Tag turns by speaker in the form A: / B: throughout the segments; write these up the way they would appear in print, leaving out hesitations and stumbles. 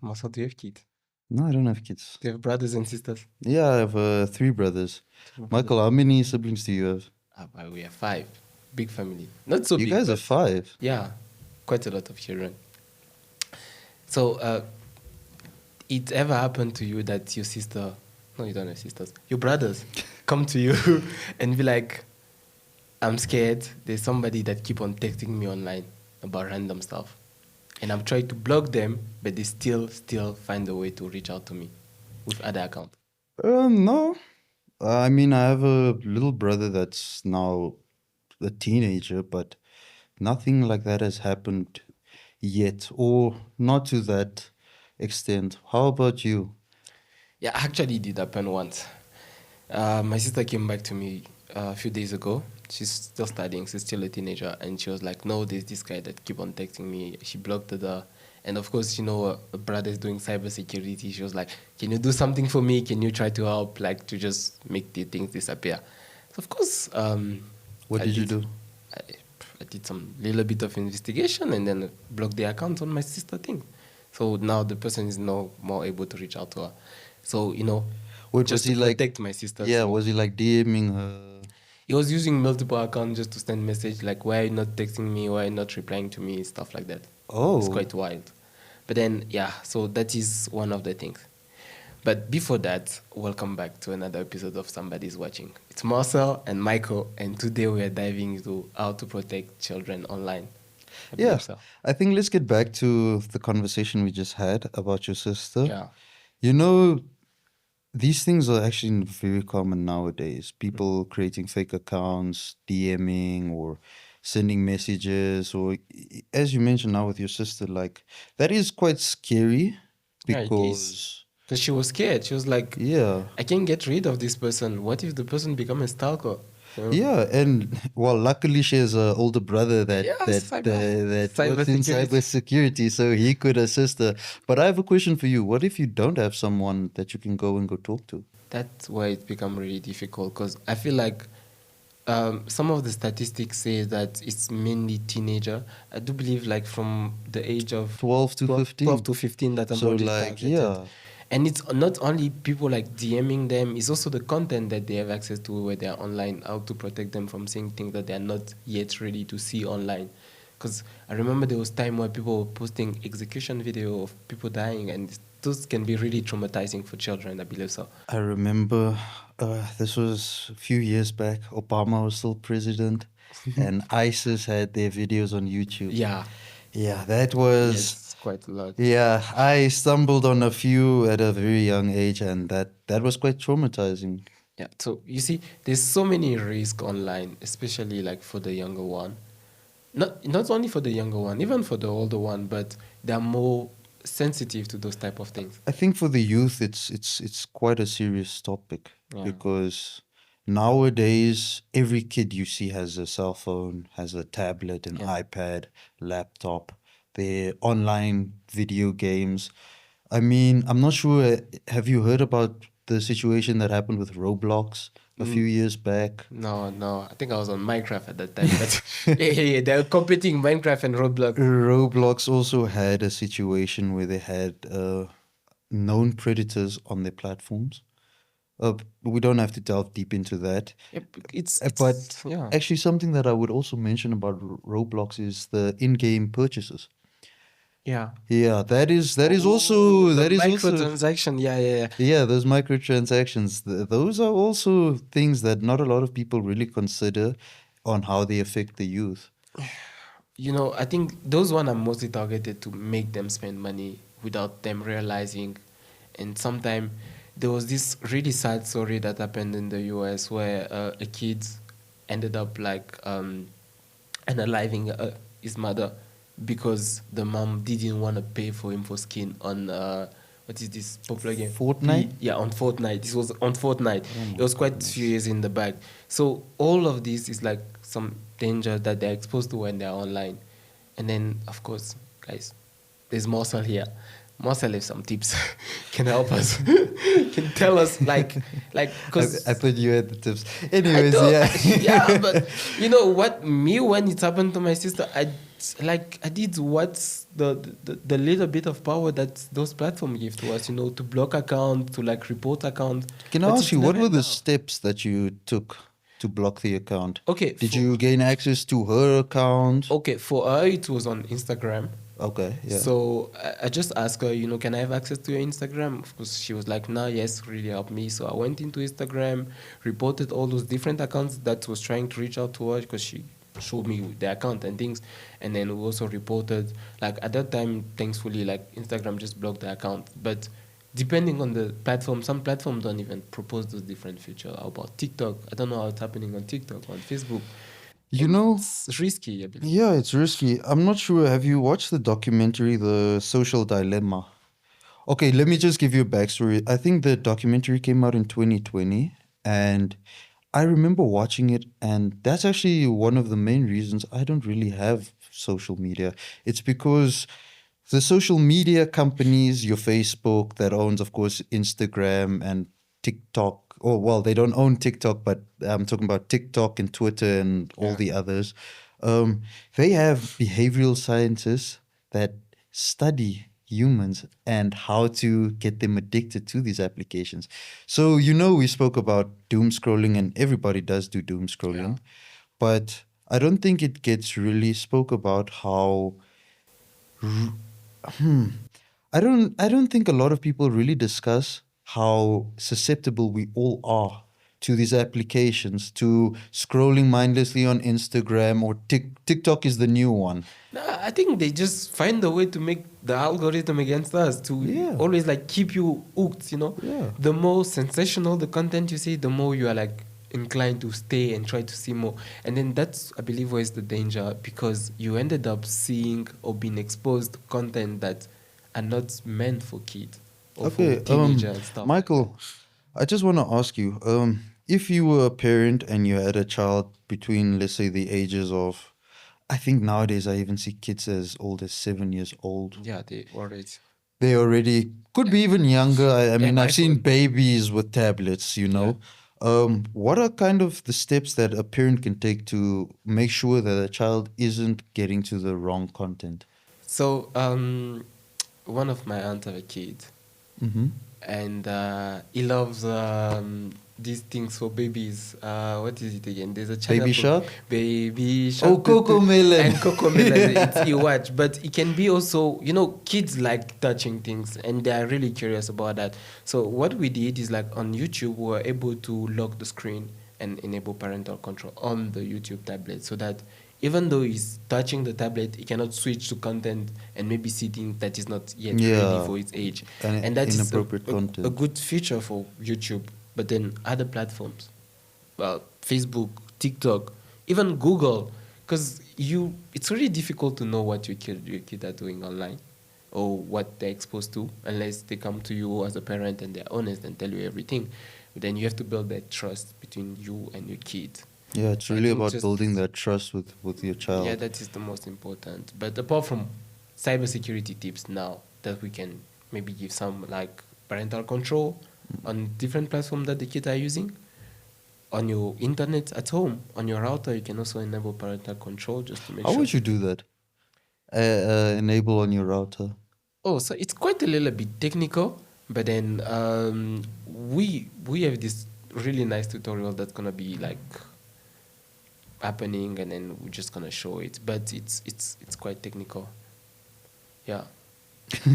A: Marcel, do you have kids?
B: No, I don't have kids.
A: Do you have brothers and sisters?
B: Yeah, I have 3 brothers.
A: Three brothers.
B: Michael, how many siblings do you have?
A: Well, we have 5. Big family. Not so
B: You
A: big.
B: guys are
A: but
B: 5.
A: Yeah, quite a lot of children. So, it ever happened to you that your sister, no, you don't have sisters, your brothers come to you and be like, I'm scared. There's somebody that keep on texting me online about random stuff. And I'm trying to block them, but they still find a way to reach out to me with other accounts.
B: No. I mean, I have a little brother that's now a teenager, but nothing like that has happened yet, or not to that extent. How about you?
A: Yeah, actually it did happen once. My sister came back to me a few days ago. She's still studying. She's still a teenager. And she was like, no, there's this guy that keep on texting me. She blocked her. And of course, a brother is doing cybersecurity. She was like, can you do something for me? Can you try to help, like, to just make the things disappear? So, of course,
B: What did you do?
A: I did some little bit of investigation and then blocked the account on my sister thing. So now the person is no more able to reach out to her. So,
B: Wait,
A: just
B: was he
A: to
B: like,
A: protect my sister.
B: yeah,
A: So
B: was he like DMing her?
A: he was using multiple accounts just to send message like, why are you not texting me? Why are you not replying to me? Stuff like that.
B: Oh.
A: It's quite wild. But then, yeah, so that is one of the things. But before that, welcome back to another episode of Somebody's Watching. It's Marcel and Michael, and today we are diving into how to protect children online.
B: Yeah, I think let's get back to the conversation we just had about your sister.
A: Yeah.
B: These things are actually very common nowadays. People creating fake accounts, DMing or sending messages, or as you mentioned now with your sister, like that is quite scary
A: Yeah, it
B: because
A: is. Because she was scared. She was like,
B: yeah,
A: I can't get rid of this person. What if the person become a stalker?
B: yeah, and well, luckily she has an older brother that
A: Yeah,
B: that works in
A: cybersecurity.
B: cybersecurity, so he could assist her. But I have a question for you. What if you don't have someone that you can go and go talk to?
A: That's where it become really difficult because I feel like some of the statistics say that it's mainly teenager. I do believe like from the age of
B: 12 to 15.
A: 12 to 15 that I'm
B: So
A: already
B: like,
A: targeted.
B: yeah.
A: And it's not only people like DMing them, it's also the content that they have access to where they are online, how to protect them from seeing things that they are not yet ready to see online. Because I remember there was time where people were posting execution video of people dying, and those can be really traumatizing for children, I believe so.
B: I remember this was a few years back. Obama was still president, and ISIS had their videos on YouTube.
A: Yeah.
B: Yeah, that was...
A: Yes, quite a lot.
B: Yeah, I stumbled on a few at a very young age, and that was quite traumatizing.
A: Yeah, so you see, there's so many risks online, especially like for the younger one. Not only for the younger one, even for the older one, but they're more sensitive to those type of things.
B: I think for the youth, it's quite a serious topic because nowadays every kid you see has a cell phone, has a tablet, an iPad, laptop, their online video games. I mean, I'm not sure. Have you heard about the situation that happened with Roblox a few years back?
A: No. I think I was on Minecraft at that time. But yeah, they're competing Minecraft and Roblox.
B: Roblox also had a situation where they had known predators on their platforms. We don't have to delve deep into that.
A: But
B: actually, something that I would also mention about Roblox is the in-game purchases.
A: Yeah,
B: that is also
A: microtransaction.
B: Yeah, those microtransactions. Those are also things that not a lot of people really consider on how they affect the youth.
A: I think those one are mostly targeted to make them spend money without them realizing. And sometimes there was this really sad story that happened in the US where a kid ended up like unaliving his mother because the mom didn't want to pay for him for skin on what is this popular game?
B: Fortnite?
A: On Fortnite. This was on Fortnite. It was quite a few years in the back. So all of this is like some danger that they're exposed to when they're online. And then, of course, guys, there's Marcel here. Marcel has some tips. Can help us. Can tell us because
B: I thought you had the tips. Anyways,
A: yeah, but you know what? Me, when it happened to my sister, I like I did what's the little bit of power that those platforms give to us, to block account, to like report account,
B: Can I
A: but
B: ask
A: it's
B: you, what
A: never
B: were the
A: enough.
B: steps that you took to block the account?
A: Okay,
B: Did you gain access to her account?
A: for her it was on Instagram.
B: Okay, yeah.
A: So I just asked her, can I have access to your Instagram? Of course, she was like, nah, yes, really help me. So I went into Instagram, reported all those different accounts that was trying to reach out to her because she showed me the account and things. And then we also reported, like at that time, thankfully, like Instagram just blocked the account. But depending on the platform, some platforms don't even propose those different features. How about TikTok? I don't know how it's happening on TikTok, on Facebook.
B: You
A: And
B: know,
A: it's risky, I believe.
B: yeah, it's risky. I'm not sure. Have you watched the documentary, The Social Dilemma? Okay, let me just give you a backstory. I think the documentary came out in 2020, and I remember watching it, and that's actually one of the main reasons I don't really have social media. It's because the social media companies, your Facebook that owns, of course, Instagram and TikTok, or well, they don't own TikTok, but I'm talking about TikTok and Twitter and all
A: Yeah.
B: the others. Um, they have behavioral scientists that study humans and how to get them addicted to these applications. So, we spoke about doom scrolling, and everybody does do doom scrolling, but I don't think it gets really spoke about how I don't think a lot of people really discuss how susceptible we all are to these applications, to scrolling mindlessly on Instagram or TikTok is the new one.
A: No, I think they just find a way to make the algorithm against us to
B: Yeah.
A: always like keep you hooked,
B: Yeah.
A: The more sensational the content you see, the more you are like inclined to stay and try to see more. And then that's, I believe, where is the danger because you ended up seeing or being exposed to content that are not meant for kids or for
B: Okay,
A: teenagers and stuff like that.
B: Michael, I just want to ask you, if you were a parent and you had a child between, let's say, the ages of, I think nowadays I even see kids as old as 7 years old.
A: Yeah, they already.
B: They already could be even younger. I
A: They have
B: mean, I've seen
A: iPhone.
B: babies with tablets,
A: Yeah.
B: What are kind of the steps that a parent can take to make sure that a child isn't getting to the wrong content?
A: So, one of my aunts have a kid,
B: Mm-hmm.
A: and he loves these things for babies. What is it again? There's a channel
B: Baby
A: called
B: Shark?
A: Baby Shark.
B: Oh, Coco Melon.
A: And Coco Melon. It's you watch, but it can be also, kids like touching things, and they are really curious about that. So what we did is like on YouTube, we were able to lock the screen and enable parental control on the YouTube tablet, so that even though he's touching the tablet, he cannot switch to content and maybe see things that is not yet ready
B: Yeah,
A: for his age.
B: and
A: And that is
B: inappropriate
A: a
B: content.
A: good feature for YouTube. But then other platforms, well, Facebook, TikTok, even Google, because it's really difficult to know what your kid are doing online or what they're exposed to unless they come to you as a parent and they're honest and tell you everything. But then you have to build that trust between you and your kid.
B: Yeah, it's
A: So I
B: really
A: think
B: about
A: just
B: building that trust with your
A: yeah,
B: child.
A: that is the most important. But apart from cybersecurity tips now that we can maybe give some like parental control on different platforms that the kids are using. On your internet at home, on your router, you can also enable parental control just to make
B: How
A: sure.
B: would you do that? Enable on your router.
A: Oh, so it's quite a little bit technical, but then we have this really nice tutorial that's gonna be like happening, and then we're just gonna show it. But it's quite technical. Yeah.
B: So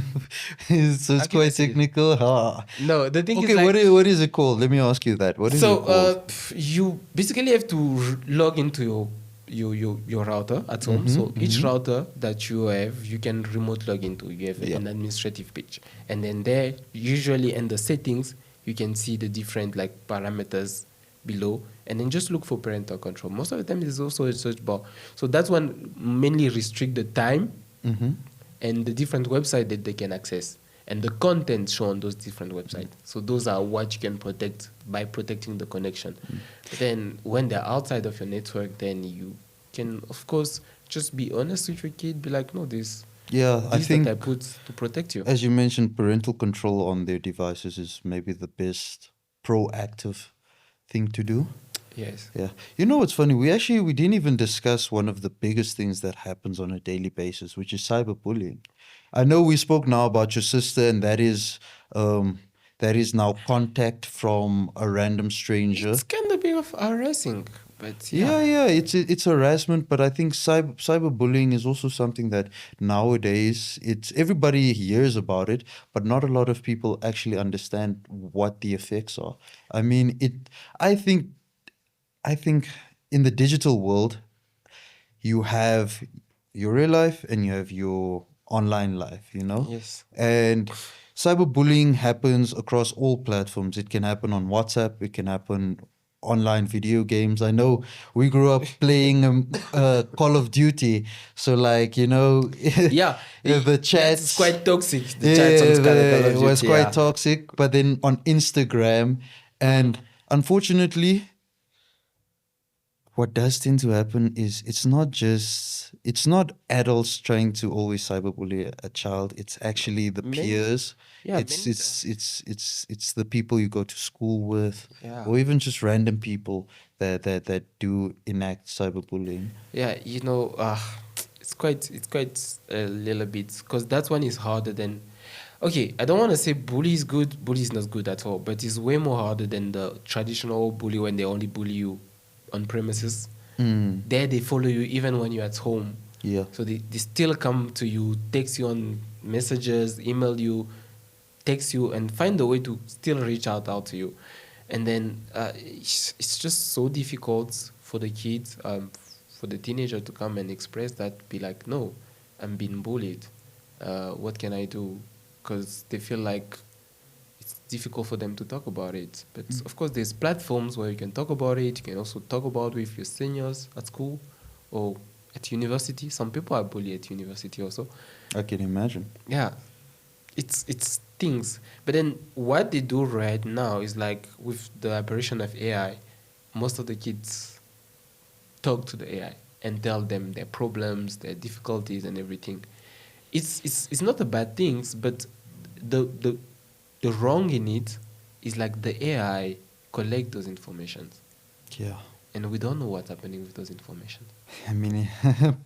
A: How
B: it's
A: can I
B: quite
A: say it?
B: technical. Huh?
A: No, the thing is
B: Okay,
A: like
B: what is it called? Let me ask you that. What is it
A: so
B: called?
A: you basically have to log into your router at home.
B: Mm-hmm,
A: So each
B: mm-hmm.
A: router that you have, you can remote log into. You have
B: Yeah.
A: an administrative page, and then there, usually in the settings, you can see the different like parameters below, and then just look for parental control. Most of the time, there's also a search bar. So that one mainly restrict the time
B: Mm-hmm.
A: and the different website that they can access and the content shown on those different websites. So those are what you can protect by protecting the connection. But then when they're outside of your network, then you can, of course, just be honest with your kid. Be like, no,
B: Yeah, I
A: this that I
B: think,
A: put to protect you.
B: as you mentioned, parental control on their devices is maybe the best proactive thing to do.
A: Yes.
B: Yeah. You know what's funny? We didn't even discuss one of the biggest things that happens on a daily basis, which is cyberbullying. I know we spoke now about your sister, and um that is now contact from a random stranger.
A: It's kind of bit of harassing, but yeah.
B: Yeah, yeah, it's harassment, but I think cyberbullying is also something that nowadays it's everybody hears about it, but not a lot of people actually understand what the effects are. I mean, I think I think in the digital world, you have your real life and you have your online life, you know?
A: Yes.
B: And cyberbullying happens across all platforms. It can happen on WhatsApp, it can happen online video games. I know we grew up playing Call of Duty, so like, you know,
A: Yeah,
B: the
A: that's
B: chats,
A: quite toxic. The chats on
B: yeah,
A: Call of
B: it was
A: Duty,
B: quite
A: yeah.
B: toxic. But then on Instagram, and unfortunately, what does tend to happen is it's not adults trying to always cyberbully a child. It's actually the
A: Many,
B: peers.
A: yeah,
B: It's
A: many,
B: it's the people you go to school with,
A: yeah.
B: or even just random people that do enact cyberbullying.
A: Yeah, it's quite a little bit because that one is harder than. Okay, I don't want to say bully is good. Bully is not good at all, but it's way more harder than the traditional bully when they only bully you on premises.
B: Mm,
A: There they follow you even when you're at home.
B: yeah.
A: So they still come to you, text you on messages, email you, text you, and find a way to still reach out to you. And then it's just so difficult for the kids, for the teenager to come and express that, be like, no, I'm being bullied. What can I do? Because they feel like it's difficult for them to talk about it. But
B: Mm.
A: of course, there's platforms where you can talk about it. You can also talk about with your seniors at school or at university. Some people are bullied at university also.
B: I can imagine.
A: Yeah, it's things. But then what they do right now is like with the apparition of AI, most of the kids talk to the AI and tell them their problems, their difficulties, and everything. It's not a bad things, but the the the wrong in it is like the AI collect those informations,
B: Yeah.
A: and we don't know what's happening with those information.
B: I mean,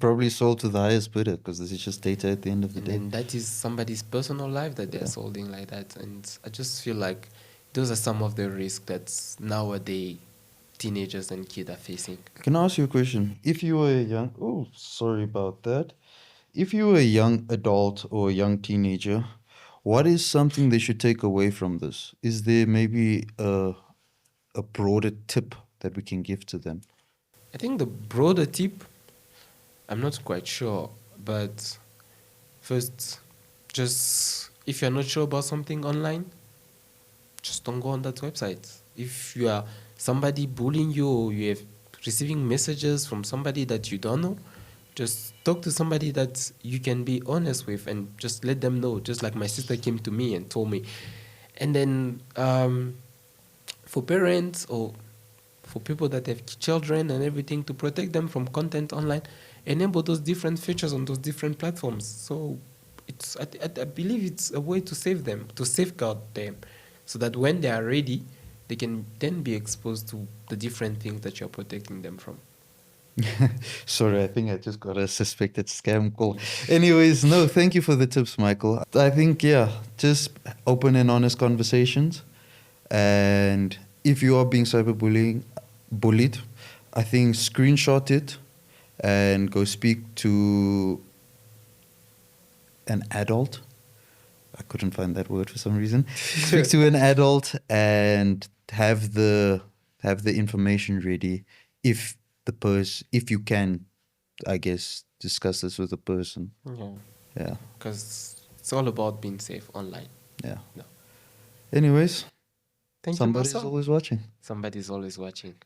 B: probably sold to the highest bidder because this is just data at the end of the
A: And
B: day.
A: then that is somebody's personal life that they're
B: Yeah.
A: holding like that. And I just feel like those are some of the risks that nowadays teenagers and kids are facing.
B: Can I ask you a question? If you were a young, oh, sorry about that. If you were a young adult or a young teenager, what is something they should take away from this? Is there maybe a broader tip that we can give to them?
A: I think the broader tip, I'm not quite sure, but first, just if you're not sure about something online, just don't go on that website. If you are somebody bullying you or you have receiving messages from somebody that you don't know, just talk to somebody that you can be honest with and just let them know. Just like my sister came to me and told me. And then for parents or for people that have children and everything, to protect them from content online, enable those different features on those different platforms. So I believe it's a way to save them, to safeguard them, so that when they are ready, they can then be exposed to the different things that you're protecting them from.
B: Sorry, I think I just got a suspected scam call. Anyways, no, thank you for the tips, Michael. I think, yeah, just open and honest conversations. And if you are being bullied, I think screenshot it and go speak to an adult. I couldn't find that word for some reason. Speak to an adult and have the information ready if if you can, I guess, discuss this with the person.
A: Yeah,
B: Yeah.
A: because it's all about being safe online.
B: Yeah.
A: No.
B: Anyways,
A: Thank you,
B: somebody's
A: Marcel.
B: always watching.
A: Somebody's always watching.